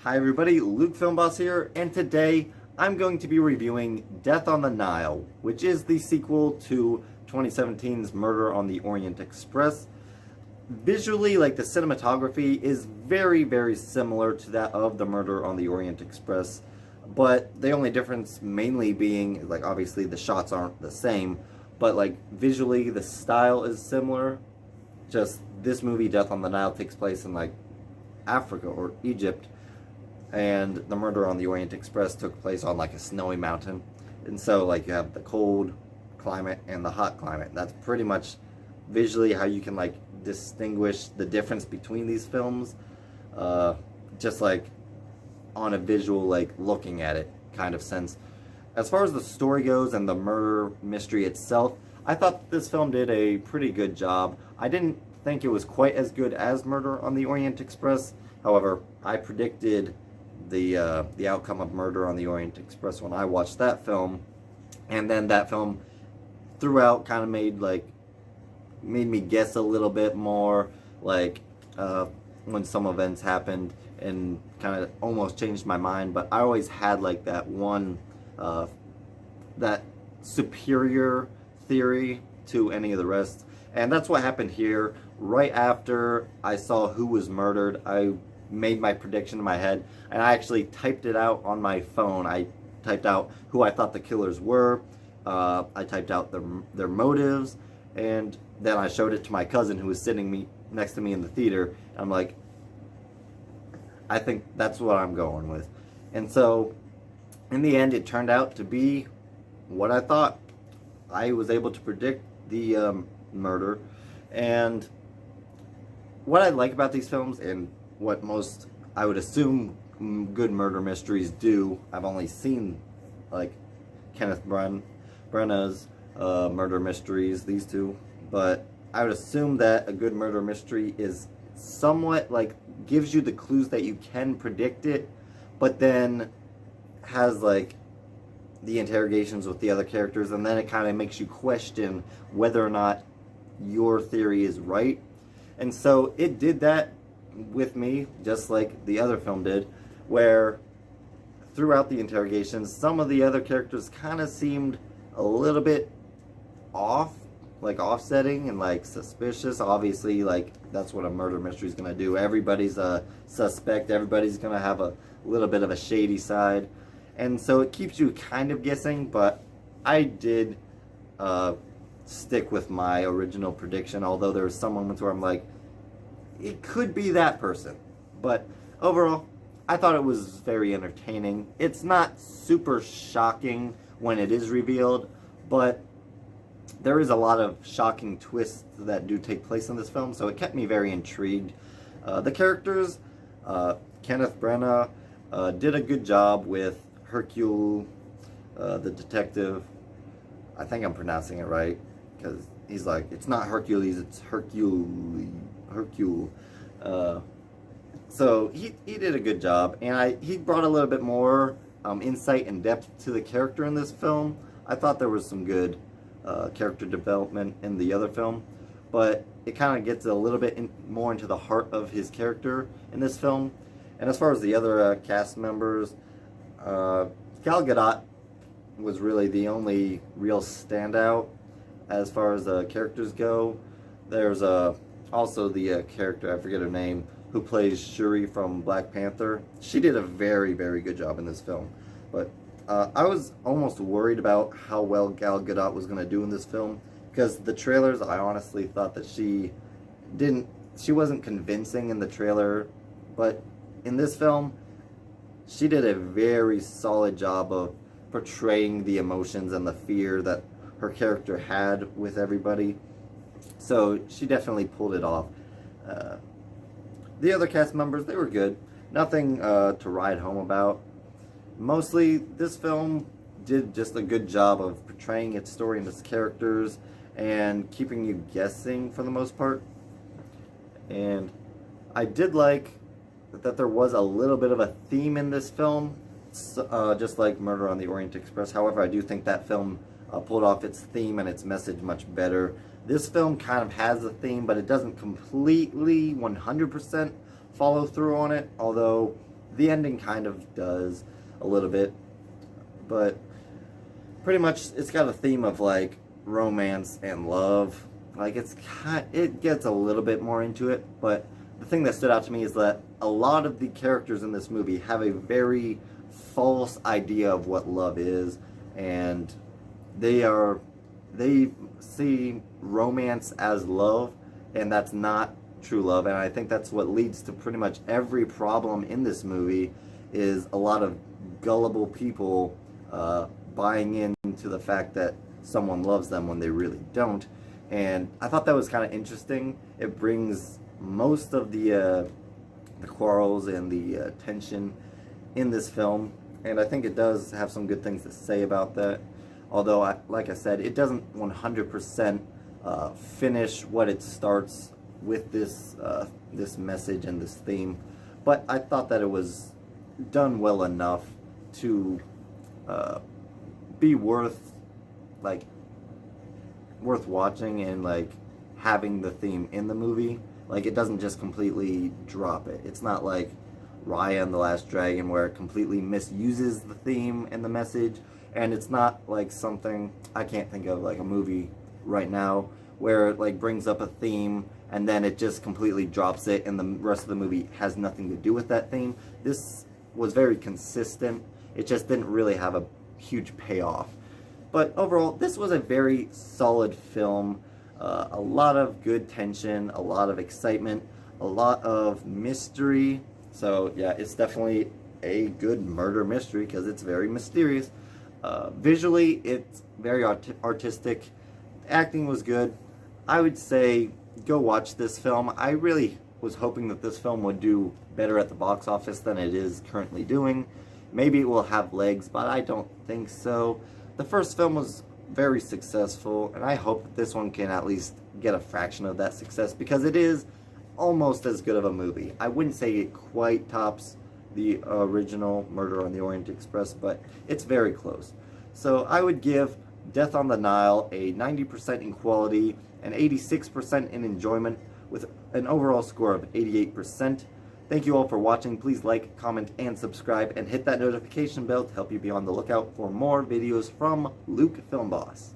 Hi everybody, Luke Filmboss here, and today I'm going to be reviewing Death on the Nile, which is the sequel to 2017's Murder on the Orient Express. Visually, like the cinematography is very similar to that of the Murder on the Orient Express, but the only difference mainly being, like, obviously the shots aren't the same, but like visually the style is similar. Just this movie, Death on the Nile, takes place in like Africa or Egypt, and the Murder on the Orient Express took place on like a snowy mountain. And so like you have the cold climate and the hot climate. That's pretty much visually how you can like distinguish the difference between these films, just like on a visual, like looking at it kind of sense. As far as the story goes and the murder mystery itself, I thought this film did a pretty good job. I didn't think it was quite as good as Murder on the Orient Express. However, I predicted the outcome of Murder on the Orient Express when I watched that film, and then that film throughout kind of made me guess a little bit more, like when some events happened, and kind of almost changed my mind. But I always had like that one that superior theory to any of the rest, and that's what happened here. Right after I saw who was murdered, I made my prediction in my head, and I actually typed it out on my phone. I typed out who I thought the killers were. I typed out their motives, and then I showed it to my cousin who was sitting next to me in the theater. I'm like, I think that's what I'm going with. And so in the end, it turned out to be what I thought. I was able to predict the murder. And what I like about these films, and what most, I would assume, good murder mysteries do, I've only seen like Kenneth Branagh's murder mysteries, these two, but I would assume that a good murder mystery is somewhat like gives you the clues that you can predict it, but then has like the interrogations with the other characters, and then it kind of makes you question whether or not your theory is right. And so it did that with me, just like the other film did, where throughout the interrogations, some of the other characters kind of seemed a little bit off, like offsetting and like suspicious. Obviously, like that's what a murder mystery is gonna do. Everybody's a suspect. Everybody's gonna have a little bit of a shady side, and so it keeps you kind of guessing. But I did stick with my original prediction, although there were some moments where I'm like, it could be that person. But overall, I thought it was very entertaining. It's not super shocking when it is revealed, but there is a lot of shocking twists that do take place in this film, so it kept me very intrigued. The characters, Kenneth Branagh did a good job with Hercule, the detective. I think I'm pronouncing it right, because he's like, it's not Hercules, it's Hercule. So he did a good job, and he brought a little bit more insight and depth to the character in this film. I thought there was some good character development in the other film, but it kind of gets a little bit more into the heart of his character in this film. And as far as the other cast members, Gal Gadot was really the only real standout as far as characters go. There's also the character, I forget her name, who plays Shuri from Black Panther. She did a very good job in this film. But I was almost worried about how well Gal Gadot was going to do in this film, because the trailers, I honestly thought that she wasn't convincing in the trailer, but in this film, she did a very solid job of portraying the emotions and the fear that her character had with everybody. So she definitely pulled it off. The other cast members, they were good. Nothing to write home about. Mostly, this film did just a good job of portraying its story and its characters and keeping you guessing for the most part. And I did like that there was a little bit of a theme in this film, just like Murder on the Orient Express. However, I do think that film pulled off its theme and its message much better. This film kind of has a theme, but it doesn't completely 100% follow through on it, although The ending kind of does a little bit, but pretty much it's got a theme of like romance and love. Like it gets a little bit more into it, but the thing that stood out to me is that a lot of the characters in this movie have a very false idea of what love is, and they see romance as love, and that's not true love. And I think that's what leads to pretty much every problem in this movie, is a lot of gullible people buying into the fact that someone loves them when they really don't. And I thought that was kind of interesting. It brings most of the quarrels and the tension in this film, and I think it does have some good things to say about that. Although, like I said, it doesn't 100% finish what it starts with this message and this theme. But I thought that it was done well enough to be worth watching and like having the theme in the movie. Like, it doesn't just completely drop it. It's not like Raya and the Last Dragon, where it completely misuses the theme and the message. And it's not like something, I can't think of like a movie right now where it like brings up a theme and then it just completely drops it and the rest of the movie has nothing to do with that theme. This was very consistent. It just didn't really have a huge payoff. But overall, this was a very solid film. A lot of good tension, a lot of excitement, a lot of mystery. So yeah, it's definitely a good murder mystery because it's very mysterious. Visually, it's very artistic. Acting was good. I would say go watch this film. I really was hoping that this film would do better at the box office than it is currently doing. Maybe it will have legs, but I don't think so. The first film was very successful, and I hope that this one can at least get a fraction of that success, because it is almost as good of a movie. I wouldn't say it quite tops the original Murder on the Orient Express, but it's very close. So I would give Death on the Nile a 90% in quality and 86% in enjoyment, with an overall score of 88%. Thank you all for watching. Please like, comment, and subscribe, and hit that notification bell to help you be on the lookout for more videos from Luke Film Boss.